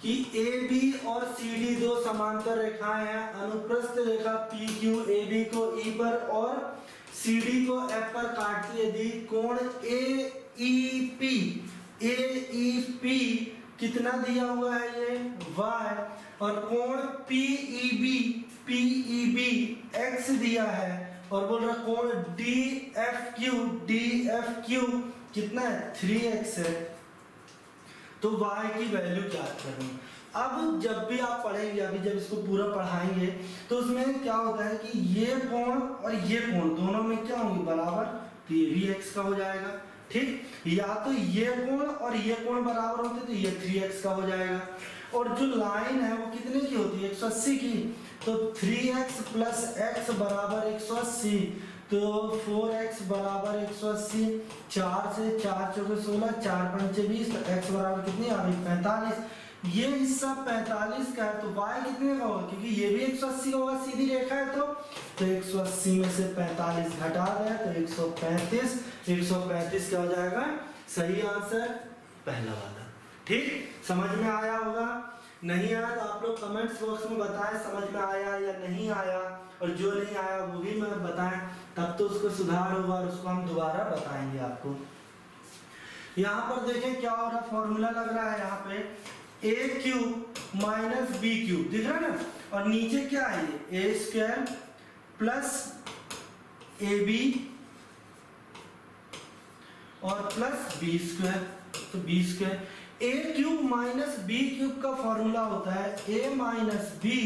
कि AB और CD दो समांतर रेखाएं हैं। अनुप्रस्थ रेखा PQ AB को E पर और CD को F पर काटती है। यदि कोण AEP कितना दिया हुआ है? ये y, और कोण PEB x दिया है, और बोल रहा कोण DFQ कितना है? 3x है। तो y की वैल्यू ज्ञात करनी। अब जब भी आप पढ़ेंगे, अभी जब इसको पूरा पढ़ाएंगे तो उसमें क्या होता है कि ये कोण और ये कोण दोनों में क्या होंगे बराबर, तो ये भी x का हो जाएगा, ठीक। या तो ये कोण और ये कोण बराबर होते तो ये 3x का हो जाएगा। और जो लाइन है वो कितने की होती है, 180 की, तो 3x प्लस x बराबर 180, तो 4x बराबर 180, 4 से 4 चौके 16, 4 पंचे 20, तो x बराबर कितनी आ गई 45। ये हिस्सा 45 का है तो y कितने का होगा, क्योंकि ये भी 180 का होगा, सीधी रेखा है तो 180 में से 45 घटा दें तो 135, 135 क्या हो जाएगा सही आंसर पहला वाला, ठीक। समझ में आया होगा, नहीं आया तो आप लोग कमेंट्स बॉक्स में बताएं समझ में आया या नहीं आया, और जो नहीं आया वो भी मैं बताएं, तब तो उसको सुधार होगा और उसको हम दोबारा बताएंगे आपको। यहाँ पर देखें क्या हो रहा, फॉर्मूला लग रहा है यहाँ पे a cube minus b cube, दिख रहा है ना, और नीचे क्या है ये a square plus a b और प्लस बी स्क्वायर, तो b square. A cube minus b cube का फॉर्मूला होता है ए माइनस बी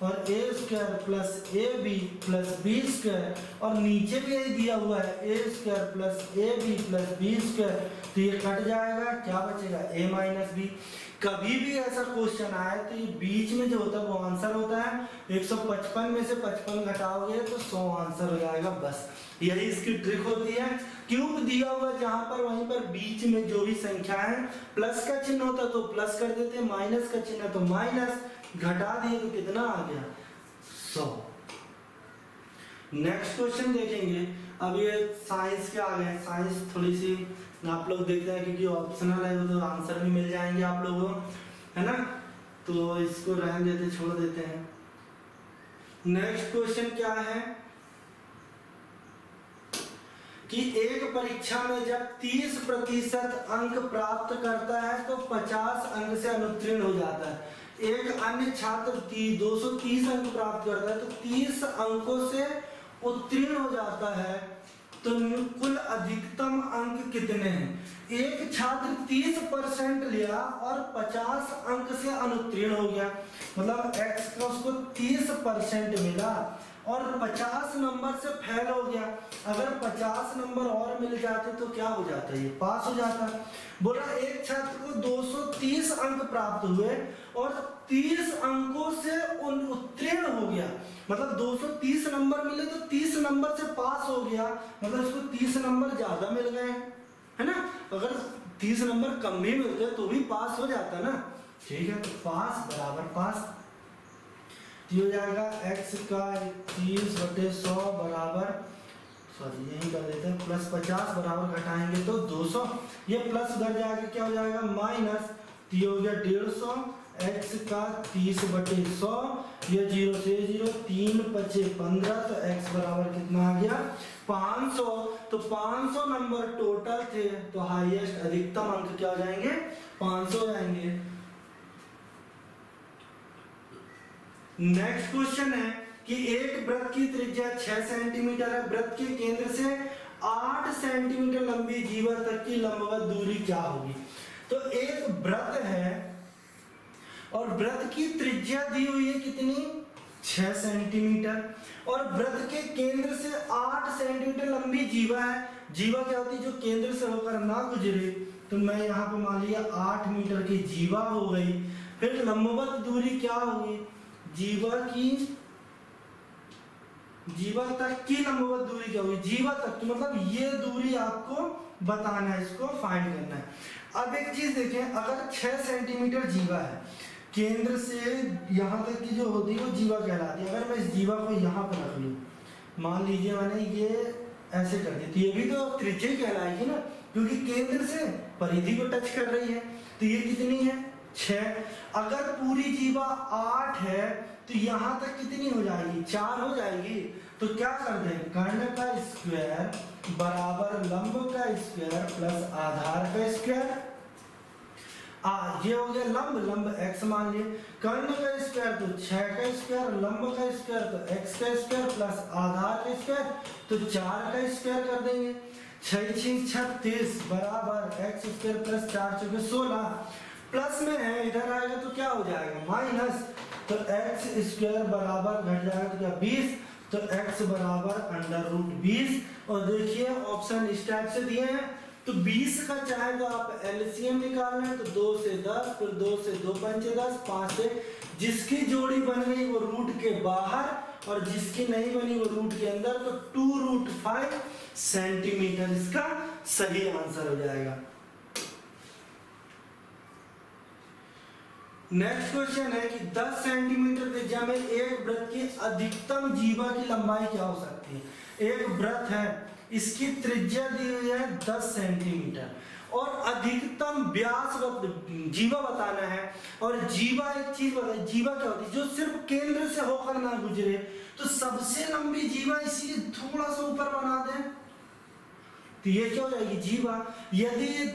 और a square plus a b plus b square, और नीचे भी यही दिया हुआ है a square plus a b plus b square, तो ये कट जाएगा, क्या बचेगा ए माइनस बी। कभी भी ऐसा क्वेश्चन आए तो ये बीच में जो होता है वो आंसर होता है, 155 में से 55 घटाओगे तो 100 आंसर हो जाएगा, बस यही इसकी ट्रिक होती है। क्यूब दिया हुआ जहां पर वहीं पर बीच में जो भी संख्या है प्लस का चिन्ह होता तो प्लस कर देते, माइनस का चिन्ह तो माइनस, घटा दिए तो कितना आ गया 100। नेक्स्ट क्वेश्चन देखेंगे, अब ये साइंस के आ गए, साइंस थोड़ी सी आप लोग देखते हैं क्योंकि ऑप्शनल है तो आंसर भी मिल जाएंगे आप लोगों को, है ना, तो इसको रहने देते, छोड़ देते हैं। नेक्स्ट क्वेश्चन क्या है कि एक परीक्षा में जब 30% अंक प्राप्त करता है तो 50 अंक से अनुत्तीर्ण हो जाता है। एक अन्य छात्र 230 अंक प्राप्त करता है तो 30 अंकों से उत्तीर्ण हो जाता है, तो कुल अधिकतम अंक कितने हैं। एक छात्र 30% लिया और 50 अंक से अनुत्तीर्ण हो गया, मतलब x का उसको 30% मिला और 50 नंबर से फेल हो गया। अगर 50 नंबर और मिल जाते तो क्या हो जाता है, ये पास हो जाता। बोला एक छात्र को 230 अंक प्राप्त हुए और 30 अंकों से उत्तीर्ण हो गया, मतलब 230 नंबर मिले तो 30 नंबर से पास हो गया, मतलब इसको 30 नंबर ज्यादा मिल गए, है ना। अगर 30 नंबर कम भी मिलते तो भी पास हो जाता ना, ठीक है। तो पास बराबर पास हो जाएगा x का 30/100 बराबर, सॉरी यही कर देते हैं, प्लस 50 बराबर घटाएंगे तो 200, ये प्लस उधर जाके क्या हो जाएगा माइनस, तो ये हो गया 150, x का 30/100, ये 0 से 0, 3 5 15, तो x बराबर कितना आ गया 500। तो 500 नंबर टोटल थे तो हाईएस्ट अधिकतम अंक क्या हो जाएंगे 500 जाएंगे। नेक्स्ट क्वेश्चन है कि एक वृत्त की त्रिज्या 6 सेंटीमीटर है, वृत्त के केंद्र से 8 सेंटीमीटर लंबी जीवा तक की लंबवत दूरी क्या होगी। तो एक वृत्त है और वृत्त की त्रिज्या दी हुई है कितनी 6 सेंटीमीटर, और वृत्त के केंद्र से 8 सेंटीमीटर लंबी जीवा है। जीवा क्या होती है, जो केंद्र से होकर ना गुजरे, तो मैं यहाँ पे मान लिया 8 मीटर की जीवा हो गई। फिर लंबवत दूरी क्या होगी, जीवा तक की लंबवत दूरी क्या होगी, जीवा तक, तो मतलब ये दूरी आपको बताना है, इसको फाइंड करना है। अब एक चीज देखें, अगर 6 सेंटीमीटर जीवा है, केंद्र से यहाँ तक की जो होती है वो जीवा कहलाती है। अगर मैं इस जीवा को यहाँ पर रख लूँ, मान लीजिए मैंने ये ऐसे कर दी, तो ये भी तो त्रिज्या कहलाएगी ना, क्योंकि केंद्र से परिधि को टच कर रही है। तो ये कितनी है 6। अगर पूरी जीवा 8 है तो यहाँ तक कितनी हो जाएगी 4 हो जाएगी। तो क्या कर दें, कर्ण का स्क्वायर बराबर लंब का स्क्वायर प्लस आधार का स्क्वायर। ये हो गया लंब x मान लिए, कर्ण का स्क्वायर तो 6 का स्क्वायर, लंब का स्क्वायर तो x का स्क्वायर प्लस आधार का स्क्वायर तो 4 का स्क्वायर कर देंगे। 6 6 36 बराबर x स्क्वायर प्लस 4 चौके 16। प्लस में है, इधर आएगा तो क्या हो जाएगा माइनस, तो एक्स स्क्वायर बराबर घट जाएगा तो क्या 20, तो x बराबर √20। और देखिए ऑप्शन इस टाइप से दिए हैं, तो 20 का चाहे तो आप एलसीएम निकालना है तो 2 से 10, फिर 2 से 2 पंचे 10, 5 से, जिसकी जोड़ी बन गई वो रूट के बाहर और जिसकी नहीं बनी वो रूट के अंदर, तो 2√5 सेंटीमीटर इसका सही आंसर हो जाएगा। नेक्स्ट क्वेश्चन है कि 10 सेंटीमीटर त्रिज्या में एक वृत्त की अधिकतम जीवा की लंबाई क्या हो सकती है। एक वृत्त है, इसकी त्रिज्या दी हुई है 10 सेंटीमीटर और अधिकतम व्यास जीवा बताना है। और जीवा एक चीज बताइए, जीवा क्या होती है, जो सिर्फ केंद्र से होकर ना गुजरे, तो सबसे लंबी जीवा इसीलिए थोड़ा सा ऊपर बना दें, तो ये क्या हो जाएगी जीवा। यदि ये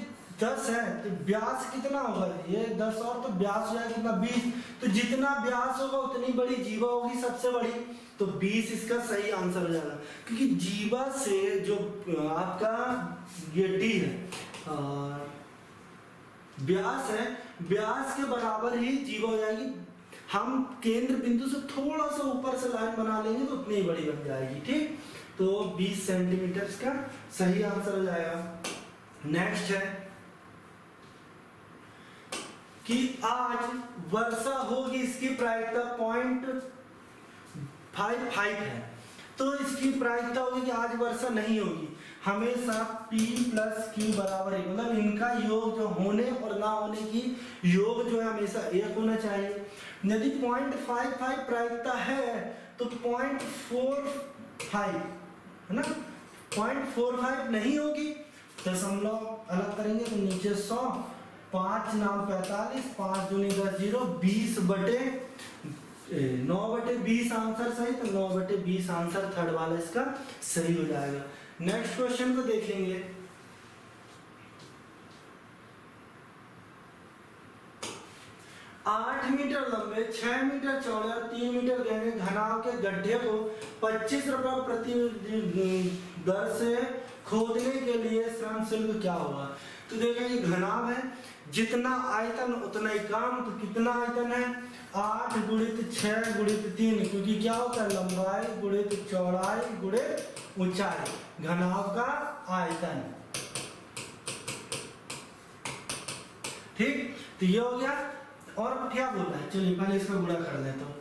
10 है तो व्यास कितना होगा, ये 10 और तो व्यास हो जाएगा कितना 20, तो जितना व्यास होगा उतनी बड़ी जीवा होगी सबसे बड़ी, तो 20 इसका सही आंसर हो जाएगा। क्योंकि जीवा से जो आपका ये डी है व्यास है, व्यास के बराबर ही जीवा हो जाएगी। हम केंद्र बिंदु से थोड़ा सा ऊपर से लाइन बना लेंगे तो उतनी बड़ी बन जाएगी, ठीक। तो 20 सेंटीमीटर का सही आंसर हो जाएगा। नेक्स्ट है कि आज वर्षा होगी, इसकी प्रायिकता 0.55 है, तो इसकी प्रायिकता होगी कि आज वर्षा नहीं होगी। हमेशा P + Q बराबर 1, मतलब इनका योग जो होने और ना होने की योग जो है हमेशा 1 होना चाहिए। यदि 0.55 प्रायिकता है तो 0.45 है ना, 0.45 नहीं होगी, दशमलव अलग करेंगे तो नीचे 100, 5 9 45, 5 दूनी 10 0, 20/9/20 आंसर सही, तो 9/20 आंसर थर्ड वाला इसका सही हो जाएगा। नेक्स्ट क्वेश्चन को देखेंगे। 8 मीटर लंबे, 6 मीटर चौड़े और 3 मीटर गहरे घनाव के गड्ढे को 25 रुपए प्रति दर से खोदने के लिए श्रम शुल्क क्या होगा। तो देखिए ये घनाव है, जितना आयतन उतना ही काम, तो कितना आयतन है 8 × 6 × 3, क्योंकि क्या होता है लंबाई × चौड़ाई × ऊंचाई, घनाव का आयतन, ठीक। तो ये हो गया। और क्या बोलना है, चलिए पहले इसका गुणा कर देता हूँ।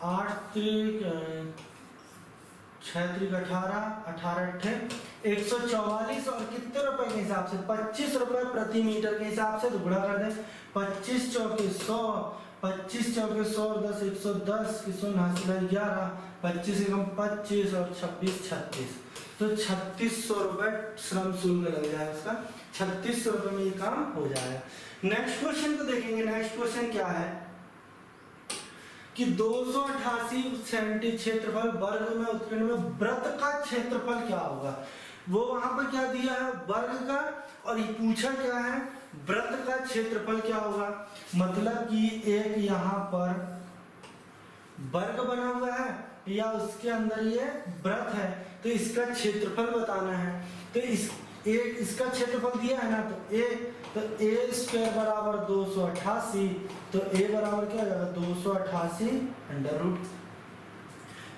8 × 6 × 18, 18 × 144 और कितने रुपए के हिसाब से 25 रुपए प्रति मीटर के हिसाब से, तो गुणा कर दें। 25 चौके 100, 25 चौके 100 और 10 110 की 0 हासिल है 11, 25 एकम 25 और 26 36, तो 3600 रुपए श्रम शुल्क लग जाएगा इसका। 3600 रुपए में ये काम हो जाएगा। नेक्स्ट क्वेश्चन को देखेंगे। नेक्स्ट क्वेश्चन क्या है कि 288 सेंटी क्षेत्रफल वर्ग में उत्कीर्ण में वृत्त का क्षेत्रफल क्या होगा। वो वहां पर क्या दिया है वर्ग का, और ये पूछा क्या है वृत्त का क्षेत्रफल क्या होगा। मतलब कि एक यहाँ पर वर्ग बना हुआ है या उसके अंदर ये वृत्त है, तो इसका क्षेत्रफल बताना है। तो इसका क्षेत्रफल दिया है ना, तो a स्क्वायर बराबर 288, तो a बराबर क्या हो जाएगा 288 √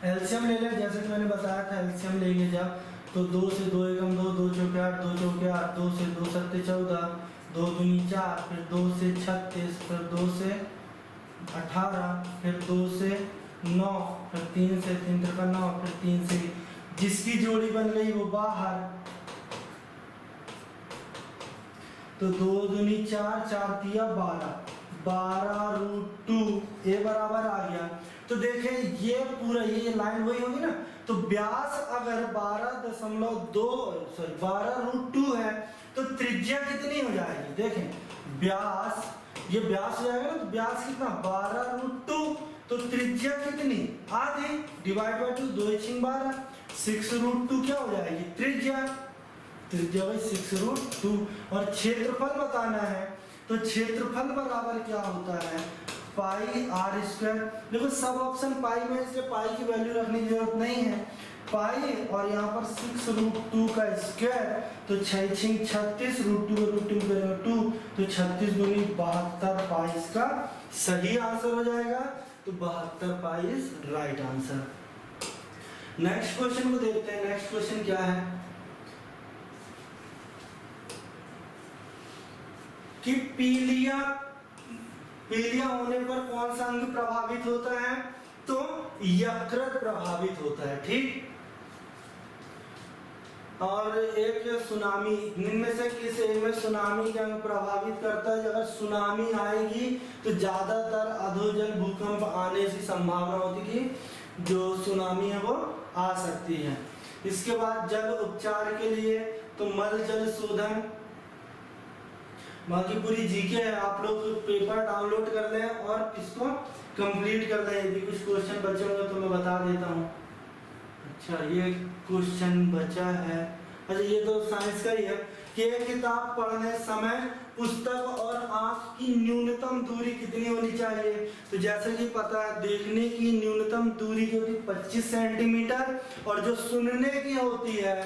एलसीएम ले लें, जैसे कि मैंने बताया था एलसीएम लेंगे जब, तो 2 से 2 एकम 2, 2 चौके 8, 2 चौके 8, 2 से 2 सत्ते 14, 2 दूनी 4, फिर 2 से 36, फिर 2 से 18, फिर 2 से 9, फिर 3 से 3 × 9, फिर 3 से, जिसकी जोड़ी बन गई वो बाहर, तो 2 दूनी 4, 4 तिया 12, 12√2 a बराबर आ गया। तो देखें ये पूरा ये लाइन वही होगी ना, तो व्यास अगर 12.2 है तो त्रिज्या कितनी हो जाएगी। देखें व्यास, ये व्यास हो जाएगा ना, तो व्यास कितना 12√2, तो त्रिज्या कितनी आधी, डिवाइड बाय 2, 2 × 12, 6√2 क्या हो जाएगी त्रिज्या 6√2। और क्षेत्रफल बताना है, तो क्षेत्रफल बराबर क्या होता है पाई आर स्क्वायर। देखो सब ऑप्शन पाई में, इसलिए पाई की वैल्यू रखने की जरूरत नहीं है। पाई और यहाँ पर 6√2 का स्क्वायर, तो 6 6 36, √2 को √2 करेंगे 2, तो 36 दूनी 72 पाई इसका सही आंसर हो जाएगा। तो 72 pi is right answer. Next question को देखते हैं। नेक्स्ट क्वेश्चन क्या है कि पीलिया होने पर कौन सा अंग प्रभावित होता है? तो यकृत प्रभावित होता है, ठीक। और एक सुनामी, इनमें से किस एक में सुनामी का अंग प्रभावित करता है? अगर सुनामी आएगी तो ज्यादातर अधोजल भूकंप आने की संभावना होती है कि जो सुनामी है वो आ सकती है। इसके बाद जल उपचार के लिए तो मल जल शोधन, बाकी पूरी जीके है, आप लोग पेपर डाउनलोड कर लें और इसको कंप्लीट कर लें। यदि कुछ क्वेश्चन बचे होंगे तो मैं बता देता हूँ। अच्छा ये क्वेश्चन बचा है, अच्छा ये तो साइंस का ही है कि एक किताब पढ़ने समय पुस्तक और आंख की न्यूनतम दूरी कितनी होनी चाहिए? तो जैसे कि पता है देखने की न्यूनतम दूरी जो होती है 25 सेंटीमीटर, और जो सुनने की होती है,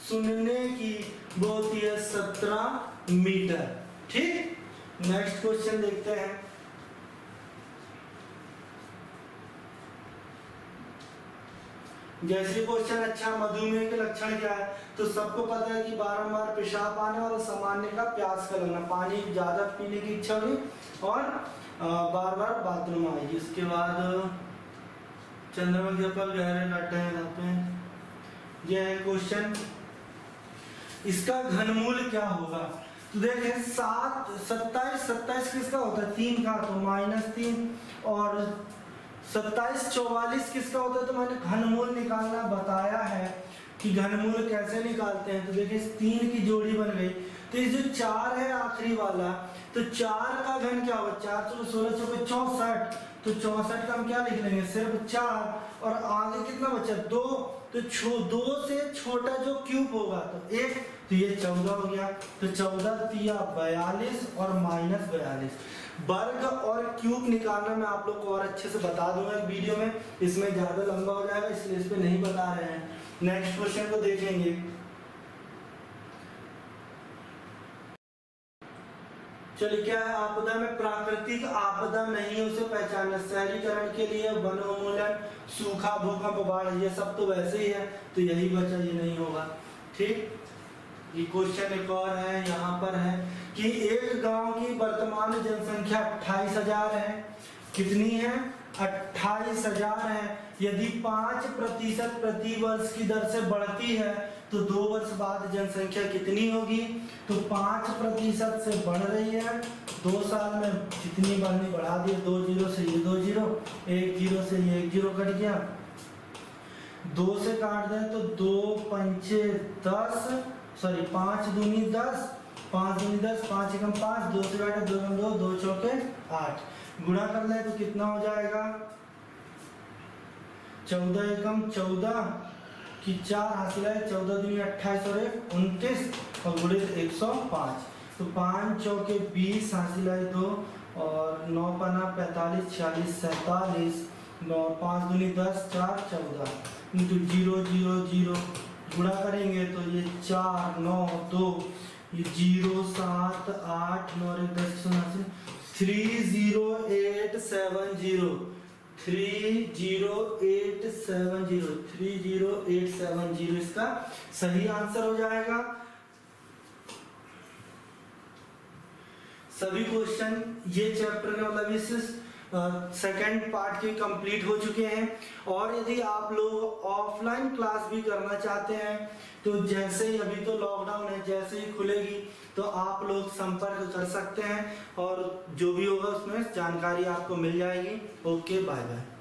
सुनने की वो होती है 17 मीटर, ठीक। नेक्स्ट क्वेश्चन देखते हैं। जैसे क्वेश्चन अच्छा, मधुमेह के लक्षण क्या है? तो सबको पता है कि बारंबार पेशाब आने और सामान्य का प्यास का लगना, पानी ज्यादा पीने की इच्छा होगी और बार बार बाथरूम आएगी। इसके बाद चंद्रमा के ऊपर गहरे काटे हैं। यह है क्वेश्चन, इसका घनमूल क्या होगा? तो देखें 27 किसका होता है? 3 का, तो -3, और 27 44 किसका होता है? तो मैंने घनमूल निकालना बताया है कि घनमूल कैसे निकालते हैं। तो देखिए 3 की जोड़ी बन गई, तो ये जो 4 है आखिरी वाला, तो 4 का घन क्या होगा? 4 × 16 = 64, तो 64 का हम क्या लिख लेंगे? सिर्फ 4, और आगे कितना बचा? 2, तो 2 से छोटा जो क्यूब होगा तो 1, तो ये 14 हो गया। तो 14 तिया 42 और -42। वर्ग और क्यूब निकालना मैं आप लोग को और अच्छे से बता दूंगा वीडियो में, इसमें ज्यादा लंबा हो जाएगा इसलिए इस पे नहीं बता रहे हैं। नेक्स्ट क्वेश्चन को देखेंगे। चलिए क्या है? आपदा में प्राकृतिक आपदा नहीं है उसे पहचानना। शहरीकरण के लिए वनोन्मूलन, सूखा, भूकंप, बाढ़, ये सब तो वैसे ही है, तो यही बचा, ये नहीं होगा, ठीक। ये क्वेश्चन एक और है, यहाँ पर है कि एक गांव की वर्तमान जनसंख्या 28,000 है। कितनी है? 28,000 है। यदि 5% प्रति वर्ष की दर से बढ़ती है तो 2 वर्ष बाद जनसंख्या कितनी होगी? तो 5% से बढ़ रही है, 2 साल में जितनी बढ़नी बढ़ा दिए, 2 0 से ये 2 0, 1 0 से ये 1 0 कट गया, 2 से काट दें तो 2 पंचे 10, सॉरी 5 दूनी 10, 5 दूनी 10, 5 एकम 5, 2 से काटे 2 2, 2 चौके 8, गुणा कर ले तो कितना हो जाएगा? 14 एकम 14 की 4 हासिल है, 14 दूनी 28 और 1 29 और गुणित 105, तो 5 चौके 20 हासिल है 2 और 9 पना 45 46 47, 9 5 दूनी 10 4 14 इंटू 0 0 0 गुणा करेंगे तो ये 4 9 2, ये 0 7 8 9 1 10 30870 30870 इसका सही आंसर हो जाएगा। सभी क्वेश्चन ये चैप्टर का मतलब इस सेकेंड पार्ट के कंप्लीट हो चुके हैं। और यदि आप लोग ऑफलाइन क्लास भी करना चाहते हैं तो जैसे ही, अभी तो लॉकडाउन है, जैसे ही खुलेगी तो आप लोग संपर्क कर सकते हैं और जो भी होगा उसमें जानकारी आपको मिल जाएगी। Okay, bye bye.